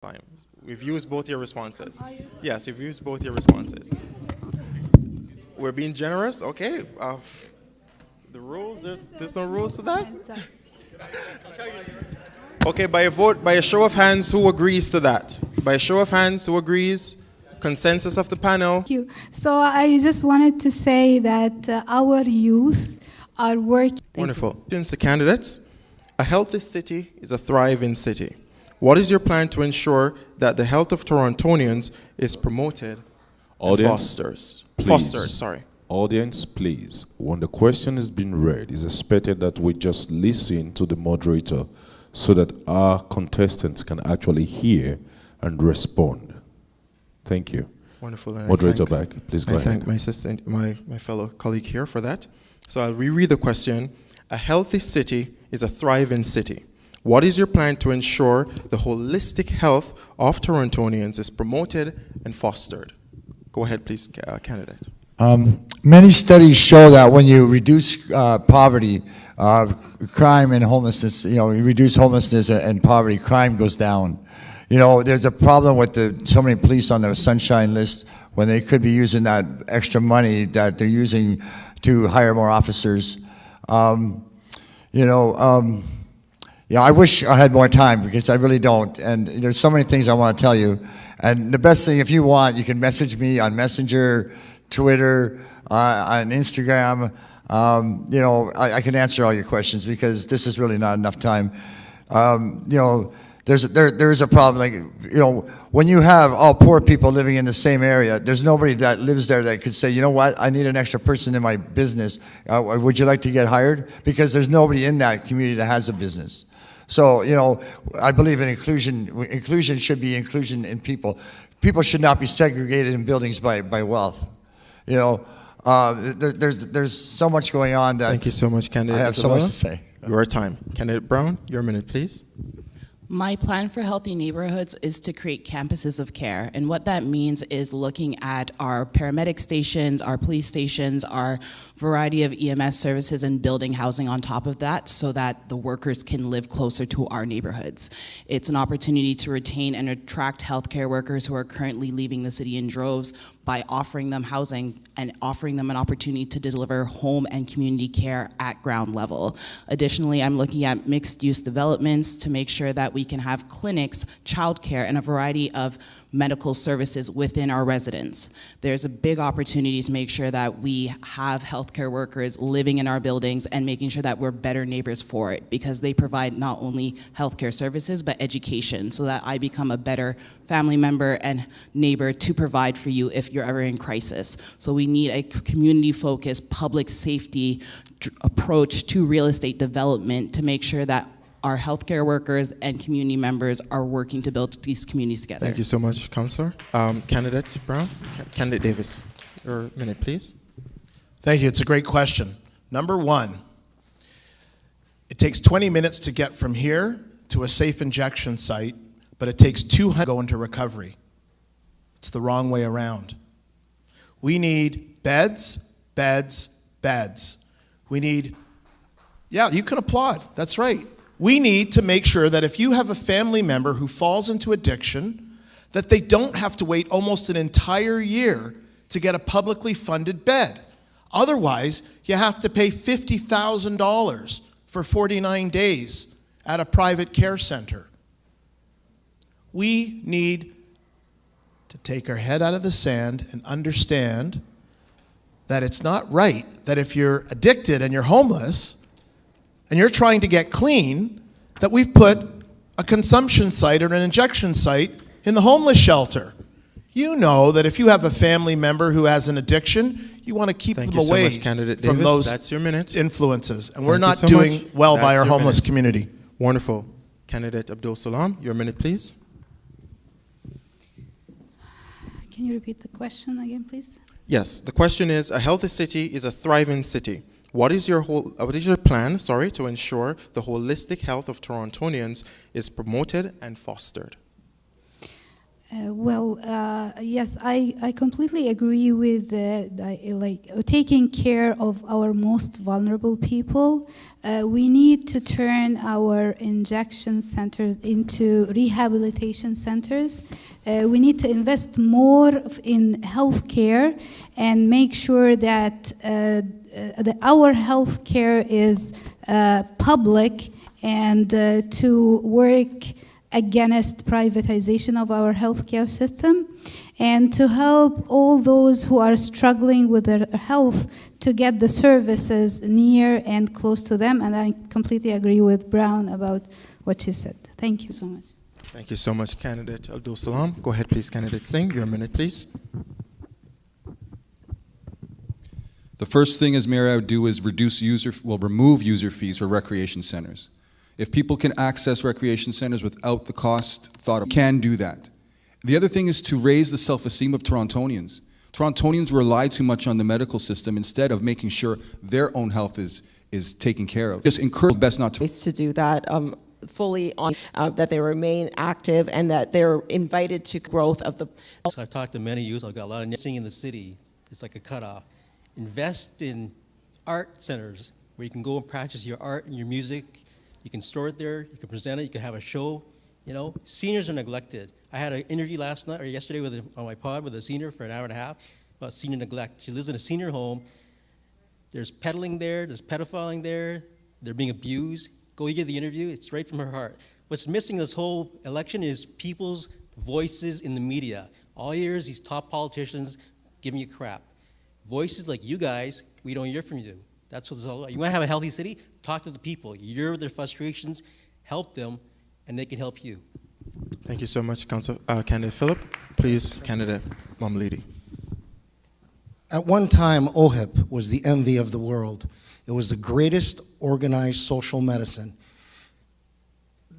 time. We've used both your responses. Yes, we've used both your responses. We're being generous, okay. The rules, there's no rules to that? Okay, by a vote, by a show of hands, who agrees to that? By a show of hands, who agrees? Consensus of the panel? Thank you. So I just wanted to say that our youth are working. Wonderful. Questions to candidates. A healthy city is a thriving city. What is your plan to ensure that the health of Torontonians is promoted and fostered, sorry. Audience, please. When the question is being read, it's expected that we just listen to the moderator so that our contestants can actually hear and respond. Thank you. Wonderful. Moderator back, please go ahead. I thank my assistant, my fellow colleague here for that. So I'll reread the question. A healthy city is a thriving city. What is your plan to ensure the holistic health of Torontonians is promoted and fostered? Go ahead, please, candidate. Many studies show that when you reduce poverty, crime and homelessness, you reduce homelessness and poverty, crime goes down. There's a problem with so many police on the sunshine list when they could be using that extra money that they're using to hire more officers. I wish I had more time because I really don't. And there's so many things I want to tell you. And the best thing, if you want, you can message me on Messenger, Twitter, on Instagram. I can answer all your questions because this is really not enough time. There's a problem. Like, when you have all poor people living in the same area, there's nobody that lives there that could say, you know what, I need an extra person in my business. Would you like to get hired? Because there's nobody in that community that has a business. So, I believe in inclusion. Inclusion should be inclusion in people. People should not be segregated in buildings by wealth. There's so much going on that. Thank you so much, candidate. I have so much to say. Your time. Candidate Brown, your minute, please. My plan for healthy neighborhoods is to create campuses of care. And what that means is looking at our paramedic stations, our police stations, our variety of EMS services, and building housing on top of that so that the workers can live closer to our neighborhoods. It's an opportunity to retain and attract healthcare workers who are currently leaving the city in droves by offering them housing and offering them an opportunity to deliver home and community care at ground level. Additionally, I'm looking at mixed-use developments to make sure that we can have clinics, childcare, and a variety of medical services within our residents. There's a big opportunity to make sure that we have healthcare workers living in our buildings and making sure that we're better neighbors for it, because they provide not only healthcare services but education, so that I become a better family member and neighbor to provide for you if you're ever in crisis. So we need a community-focused public safety approach to real estate development to make sure that our healthcare workers and community members are working to build these communities together. Thank you so much, Councillor. Candidate Brown, Candidate Davis, your minute, please. Thank you. It's a great question. Number one, it takes 20 minutes to get from here to a safe injection site, but it takes 200 to go into recovery. It's the wrong way around. We need beds, beds, beds. We need, yeah, you can applaud. That's right. We need to make sure that if you have a family member who falls into addiction, that they don't have to wait almost an entire year to get a publicly funded bed. Otherwise, you have to pay $50,000 for 49 days at a private care center. We need to take our head out of the sand and understand that it's not right that if you're addicted and you're homeless, and you're trying to get clean, that we've put a consumption site or an injection site in the homeless shelter. You know that if you have a family member who has an addiction, you want to keep them away from those That's your minute. influences. And we're not doing well by our homeless community. Wonderful. Candidate Abdul Salam, your minute, please. Can you repeat the question again, please? Yes, the question is, a healthy city is a thriving city. What is your plan, to ensure the holistic health of Torontonians is promoted and fostered? Yes, I completely agree with taking care of our most vulnerable people. We need to turn our injection centers into rehabilitation centers. We need to invest more in healthcare and make sure that our healthcare is public and to work against privatization of our healthcare system, and to help all those who are struggling with their health to get the services near and close to them. And I completely agree with Brown about what she said. Thank you so much. Thank you so much, Candidate Abdul Salam. Go ahead, please, Candidate Singh. Your minute, please. The first thing as mayor I would do is remove user fees for recreation centers. If people can access recreation centers without the cost thought of, can do that. The other thing is to raise the self-esteem of Torontonians. Torontonians rely too much on the medical system instead of making sure their own health is taken care of. Just encourage best not to do that fully on that they remain active and that they're invited to growth of the. So I've talked to many youth. I've got a lot of nursing in the city. It's like a cutoff. Invest in art centers where you can go and practice your art and your music. You can store it there, you can present it, you can have a show. You know, seniors are neglected. I had an interview last night or yesterday on my pod with a senior for an hour and a half about senior neglect. She lives in a senior home. There's peddling there, there's pedophiling there, they're being abused. Go hear the interview, it's right from her heart. What's missing this whole election is people's voices in the media. All you hear is these top politicians giving you crap. Voices like you guys, we don't hear from you. That's what it's all about. You want to have a healthy city? Talk to the people. Hear their frustrations, help them, and they can help you. Thank you so much, Candidate Phillip. Please, Candidate Mamlidi. At one time, OHIP was the envy of the world. It was the greatest organized social medicine.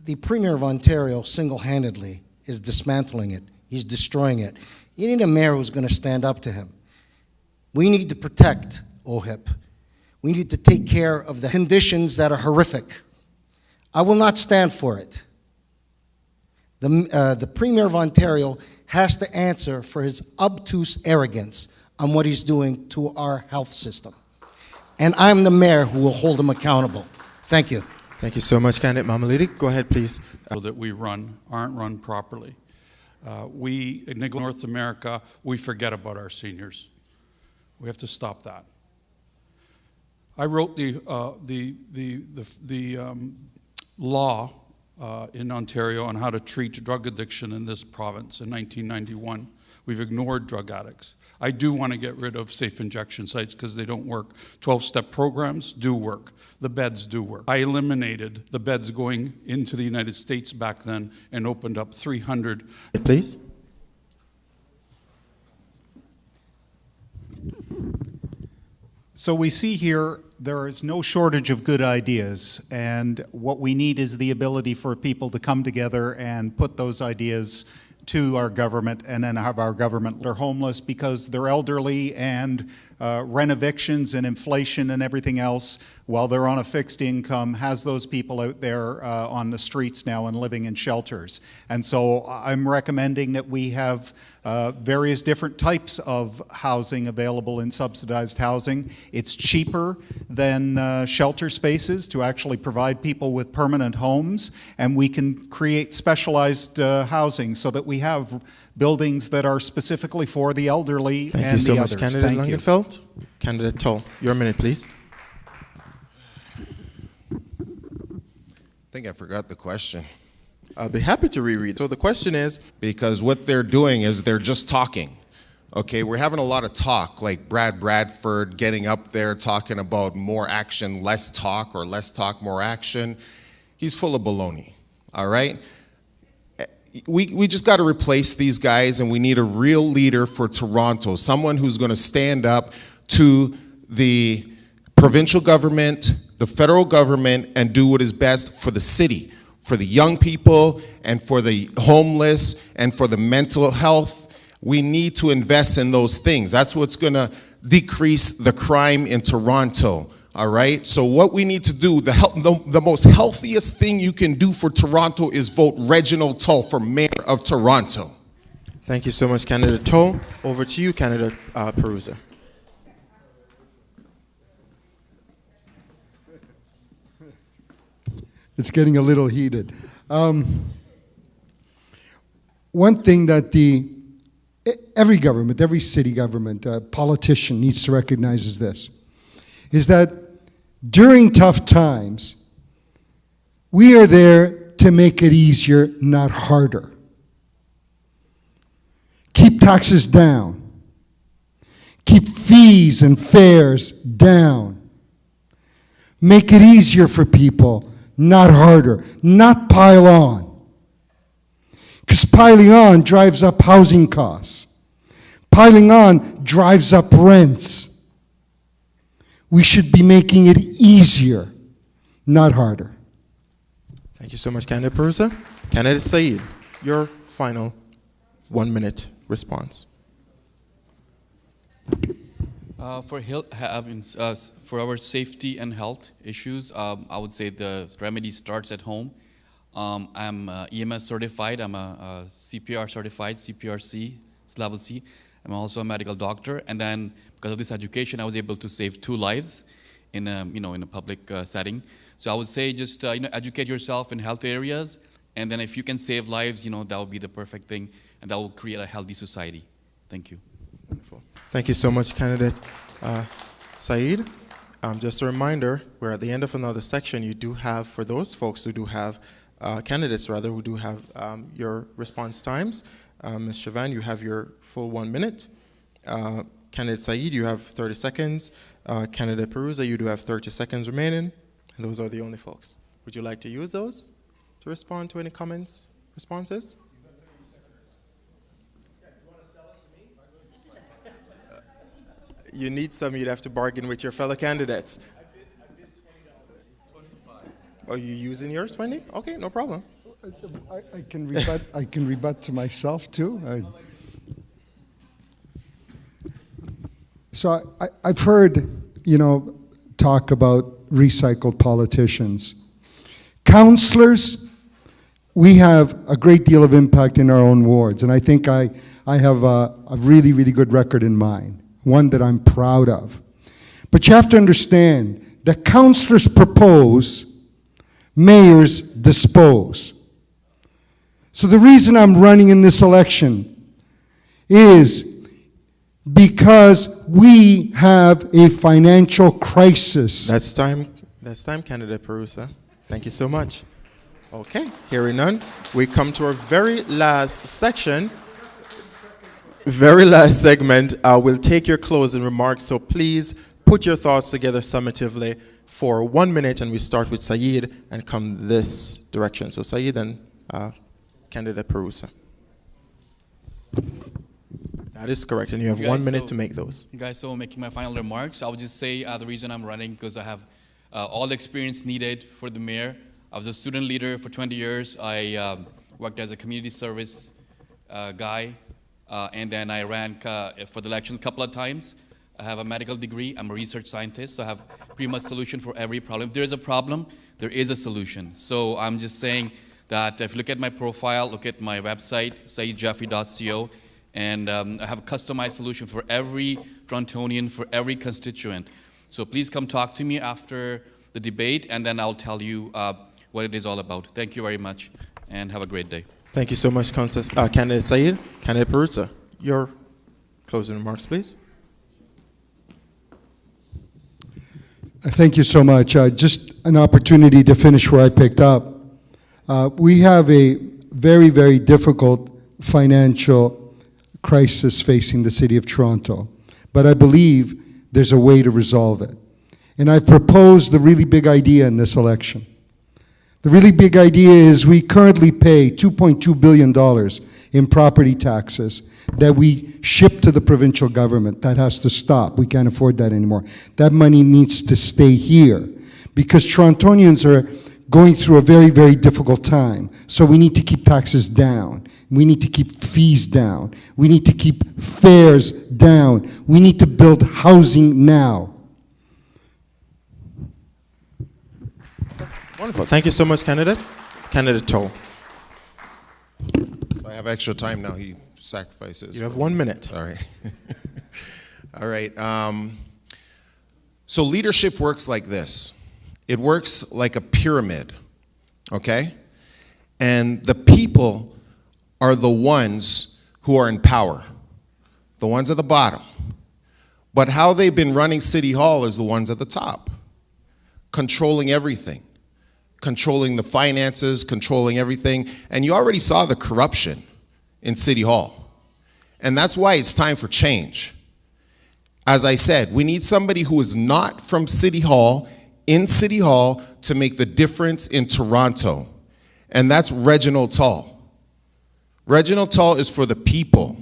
The Premier of Ontario single-handedly is dismantling it. He's destroying it. You need a mayor who's going to stand up to him. We need to protect OHIP. We need to take care of the conditions that are horrific. I will not stand for it. The Premier of Ontario has to answer for his obtuse arrogance on what he's doing to our health system. And I'm the mayor who will hold him accountable. Thank you. Thank you so much, Candidate Mamlidi. Go ahead, please. That we run aren't run properly. We, in North America, we forget about our seniors. We have to stop that. I wrote the law in Ontario on how to treat drug addiction in this province in 1991. We've ignored drug addicts. I do want to get rid of safe injection sites because they don't work. 12-step programs do work. The beds do work. I eliminated the beds going into the United States back then and opened up 300. Please. So we see here there is no shortage of good ideas, and what we need is the ability for people to come together and put those ideas to our government, and then have our government. They're homeless because they're elderly, and rent evictions and inflation and everything else, while they're on a fixed income, has those people out there on the streets now and living in shelters. And so I'm recommending that we have various different types of housing available in subsidized housing. It's cheaper than shelter spaces to actually provide people with permanent homes, and we can create specialized housing so that we have buildings that are specifically for the elderly and the others. Thank you so much, Candidate Langenfeld. Candidate Toll, your minute, please. I think I forgot the question. I'll be happy to reread. So the question is, because what they're doing is they're just talking. Okay, we're having a lot of talk, like Brad Bradford getting up there talking about more action, less talk, or less talk, more action. He's full of baloney, all right? We just got to replace these guys, and we need a real leader for Toronto, someone who's going to stand up to the provincial government, the federal government, and do what is best for the city, for the young people, and for the homeless, and for the mental health. We need to invest in those things. That's what's going to decrease the crime in Toronto. All right, so what we need to do, the most healthiest thing you can do for Toronto is vote Reginald Tull for mayor of Toronto. Thank you so much, candidate Toll. Over to you, candidate Perusa. It's getting a little heated. One thing that every government, every city government, politician needs to recognize is that during tough times, we are there to make it easier, not harder. Keep taxes down. Keep fees and fares down. Make it easier for people, not harder. Not pile on. Because piling on drives up housing costs. Piling on drives up rents. We should be making it easier, not harder. Thank you so much, candidate Perusa. Candidate Said, your final 1 minute response. For our safety and health issues, I would say the remedy starts at home. I'm EMS certified. I'm a CPR certified, CPRC, it's level C. I'm also a medical doctor, and then because of this education, I was able to save 2 lives in a public setting. So I would say just educate yourself in health areas, and then if you can save lives, that would be the perfect thing, and that will create a healthy society. Thank you. Wonderful. Thank you so much, candidate Said. Just a reminder, we're at the end of another section. You do have, for those folks who do have, candidates rather, who do have your response times. Ms. Chavan, you have your full 1 minute. Candidate Said, you have 30 seconds. Candidate Perusa, you do have 30 seconds remaining. And those are the only folks. Would you like to use those to respond to any comments, responses? You need some, you'd have to bargain with your fellow candidates. I bid $20. Are you using yours, 20? Okay, no problem. I can rebut to myself too. I've heard, talk about recycled politicians. Councillors, we have a great deal of impact in our own wards, and I think I have a really, really good record in mind. One that I'm proud of. But you have to understand that councillors propose, mayors dispose. So the reason I'm running in this election is because we have a financial crisis. That's time, candidate Perusa. Thank you so much. Okay, hearing none, we come to our very last section. Very last segment, we'll take your closing remarks, so please put your thoughts together summatively for 1 minute, and we start with Said and come this direction. So Said and candidate Perusa. That is correct, and you have 1 minute to make those. Guys, so making my final remarks, I would just say the reason I'm running because I have all the experience needed for the mayor. I was a student leader for 20 years. I worked as a community service guy. And then I ran for the elections a couple of times. I have a medical degree. I'm a research scientist, so I have pretty much solution for every problem. If there is a problem, there is a solution. So I'm just saying that if you look at my profile, look at my website, saidjeffrey.co, and I have a customized solution for every Torontonian, for every constituent. So please come talk to me after the debate, and then I'll tell you what it is all about. Thank you very much, and have a great day. Thank you so much, candidate Said. Candidate Perusa, your closing remarks, please. Thank you so much. Just an opportunity to finish where I picked up. We have a very, very difficult financial crisis facing the City of Toronto, but I believe there's a way to resolve it. And I've proposed the really big idea in this election. The really big idea is we currently pay $2.2 billion in property taxes that we ship to the provincial government. That has to stop. We can't afford that anymore. That money needs to stay here because Torontonians are going through a very, very difficult time. So we need to keep taxes down. We need to keep fees down. We need to keep fares down. We need to build housing now. Wonderful. Thank you so much, candidate. Candidate Toll. I have extra time now. He sacrifices. You have 1 minute. All right. All right. So leadership works like this. It works like a pyramid, okay? And the people are the ones who are in power, the ones at the bottom. But how they've been running City Hall is the ones at the top, controlling everything, controlling the finances, controlling everything. And you already saw the corruption in City Hall. And that's why it's time for change. As I said, we need somebody who is not from City Hall, in City Hall, to make the difference in Toronto. And that's Reginald Tall. Reginald Tall is for the people.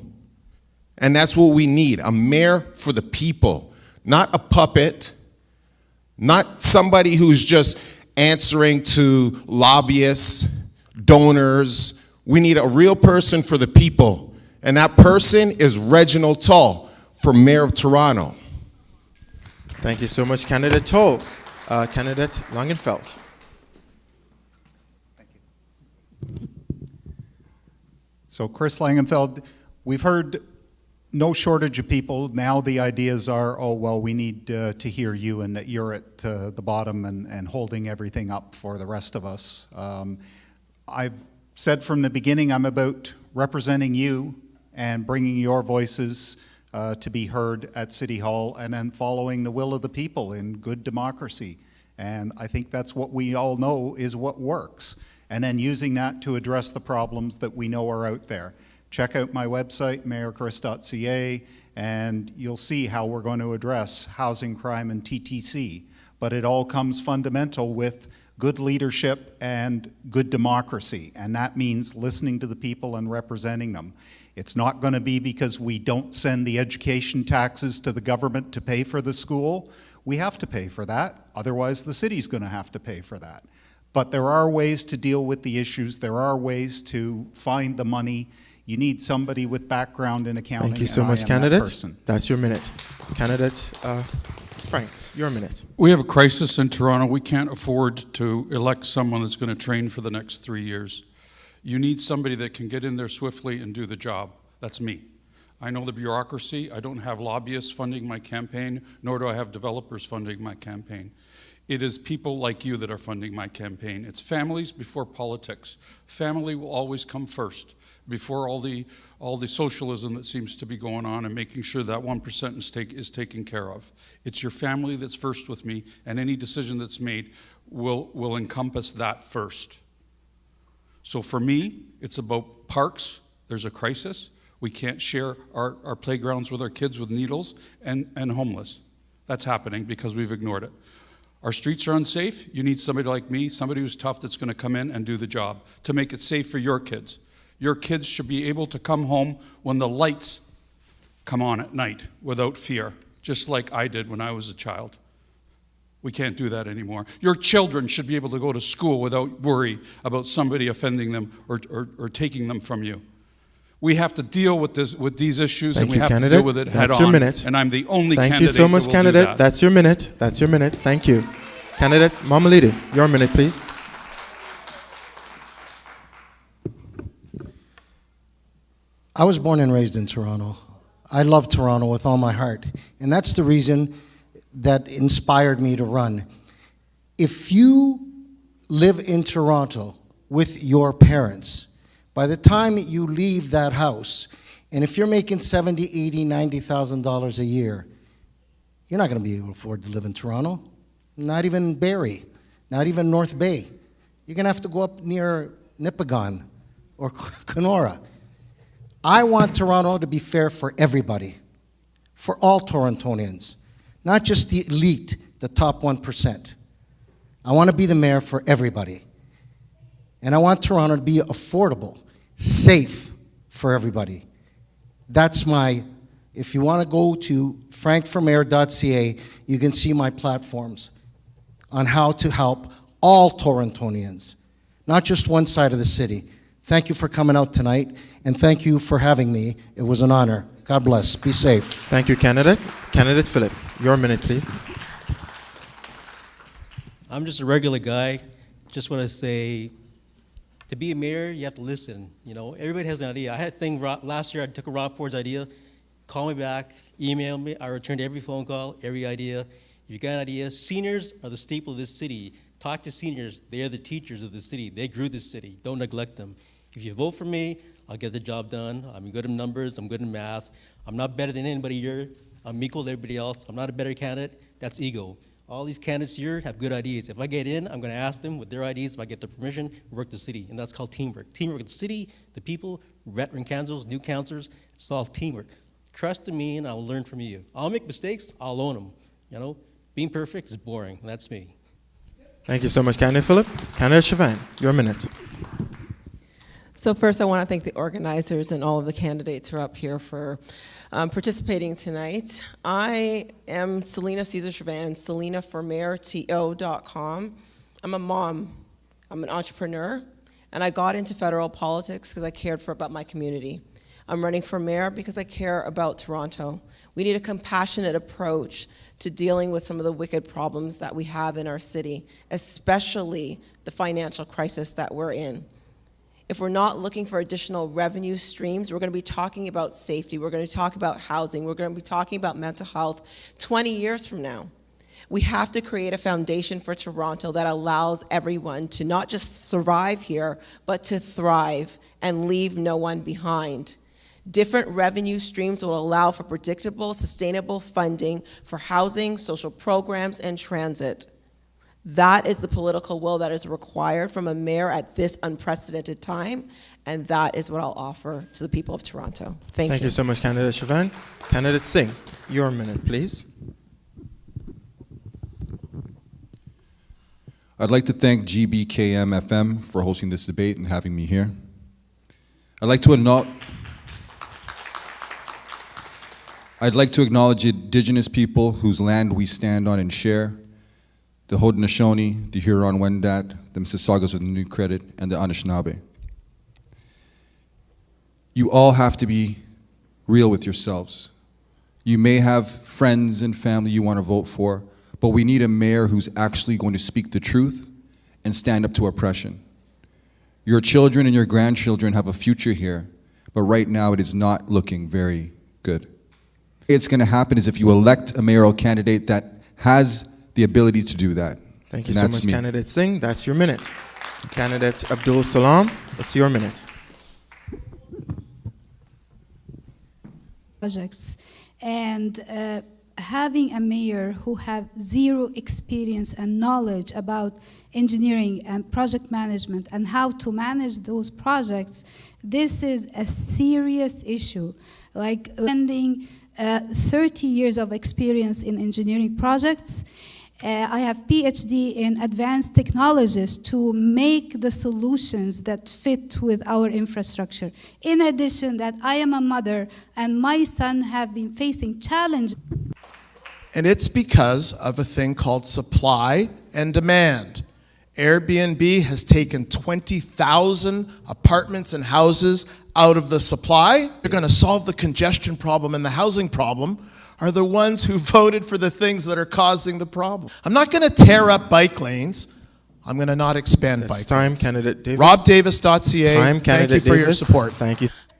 And that's what we need, a mayor for the people. Not a puppet, not somebody who's just answering to lobbyists, donors. We need a real person for the people. And that person is Reginald Tall for Mayor of Toronto. Thank you so much, Candidate Tall. Candidate Langenfeld. So Chris Langenfeld, we've heard no shortage of people. Now the ideas are, oh, well, we need to hear you and that you're at the bottom and holding everything up for the rest of us. I've said from the beginning I'm about representing you and bringing your voices to be heard at City Hall and then following the will of the people in good democracy. And I think that's what we all know is what works. And then using that to address the problems that we know are out there. Check out my website, mayorchris.ca, and you'll see how we're going to address housing, crime, and TTC. But it all comes fundamental with good leadership and good democracy, and that means listening to the people and representing them. It's not going to be because we don't send the education taxes to the government to pay for the school. We have to pay for that, otherwise the city's going to have to pay for that. But there are ways to deal with the issues. There are ways to find the money. You need somebody with background in accounting. Thank you so much, candidate. That's your minute. Candidate Frank, your minute. We have a crisis in Toronto. We can't afford to elect someone that's going to train for the next 3 years. You need somebody that can get in there swiftly and do the job. That's me. I know the bureaucracy. I don't have lobbyists funding my campaign, nor do I have developers funding my campaign. It is people like you that are funding my campaign. It's families before politics. Family will always come first, before all the socialism that seems to be going on and making sure that 1% is taken care of. It's your family that's first with me, and any decision that's made will encompass that first. So for me, it's about parks. There's a crisis. We can't share our playgrounds with our kids with needles and homeless. That's happening because we've ignored it. Our streets are unsafe. You need somebody like me, somebody who's tough that's going to come in and do the job to make it safe for your kids. Your kids should be able to come home when the lights come on at night without fear, just like I did when I was a child. We can't do that anymore. Your children should be able to go to school without worry about somebody offending them or taking them from you. We have to deal with these issues, and we have to deal with it head on. That's your minute. And I'm the only Thank candidate you so much, that will candidate. do that. That's your minute. That's your minute. Thank you. Candidate Mamalidi, your minute, please. I was born and raised in Toronto. I love Toronto with all my heart. And that's the reason that inspired me to run. If you live in Toronto with your parents, by the time you leave that house, and if you're making $70,000, $80,000, $90,000 a year, you're not going to be able to afford to live in Toronto. Not even Barrie, not even North Bay. You're going to have to go up near Nipigon or Kenora. I want Toronto to be fair for everybody, for all Torontonians, not just the elite, the top 1%. I want to be the mayor for everybody. And I want Toronto to be affordable, safe for everybody. That's if you want to go to frankformayor.ca, you can see my platforms on how to help all Torontonians, not just one side of the city. Thank you for coming out tonight, and thank you for having me. It was an honor. God bless. Be safe. Thank you, candidate. Candidate Philip, your minute, please. I'm just a regular guy. Just want to say To be a mayor, you have to listen. You know, everybody has an idea. I had a thing last year. I took a Rob Ford's idea, call me back, email me. I returned every phone call, every idea. If you got an idea, seniors are the staple of this city. Talk to seniors. They are the teachers of the city. They grew this city. Don't neglect them. If you vote for me, I'll get the job done. I'm good in numbers. I'm good in math. I'm not better than anybody here. I'm equal to everybody else. I'm not a better candidate. That's ego. All these candidates here have good ideas. If I get in, I'm going to ask them with their ideas. If I get the permission, work the city. And that's called teamwork. Teamwork with the city, the people, veteran councils, new councilors. It's all teamwork. Trust in me, and I will learn from you. I'll make mistakes. I'll own them. You know, being perfect is boring. That's me. Thank you so much, Candidate Phillip. Candidate Chauvin, your minute. So first, I want to thank the organizers and all of the candidates who are up here for participating tonight. I am Selena Caesar Chauvin, SelenaForMayorTO.com. I'm a mom. I'm an entrepreneur, and I got into federal politics because I cared about my community. I'm running for mayor because I care about Toronto. We need a compassionate approach to dealing with some of the wicked problems that we have in our city, especially the financial crisis that we're in. If we're not looking for additional revenue streams, we're going to be talking about safety, we're going to talk about housing, we're going to be talking about mental health 20 years from now. We have to create a foundation for Toronto that allows everyone to not just survive here, but to thrive and leave no one behind. Different revenue streams will allow for predictable, sustainable funding for housing, social programs, and transit. That is the political will that is required from a mayor at this unprecedented time, and that is what I'll offer to the people of Toronto. Thank you. Thank you so much, Candidate Chauvin. Candidate Singh, your minute, please. I'd like to thank GBKM-FM for hosting this debate and having me here. I'd like to acknowledge Indigenous people whose land we stand on and share, the Haudenosaunee, the Huron-Wendat, the Mississaugas of the New Credit, and the Anishinaabe. You all have to be real with yourselves. You may have friends and family you want to vote for, but we need a mayor who's actually going to speak the truth and stand up to oppression. Your children and your grandchildren have a future here, but right now it is not looking very good. It's going to happen is if you elect a mayoral candidate that has the ability to do that. Thank you so much, Candidate Singh. That's your minute. Candidate Abdul Salam, that's your minute. Projects and having a mayor who have zero experience and knowledge about engineering and project management and how to manage those projects, this is a serious issue. Like spending 30 years of experience in engineering projects. I have PhD in advanced technologies to make the solutions that fit with our infrastructure. In addition that I am a mother and my son have been facing challenges. And it's because of a thing called supply and demand. Airbnb has taken 20,000 apartments and houses out of the supply. They're going to solve the congestion problem and the housing problem are the ones who voted for the things that are causing the problem. I'm not going to tear up bike lanes. I'm going to not expand bike lanes. Candidate Davis. RobDavis.ca. Time, Thank you for your support. Thank you.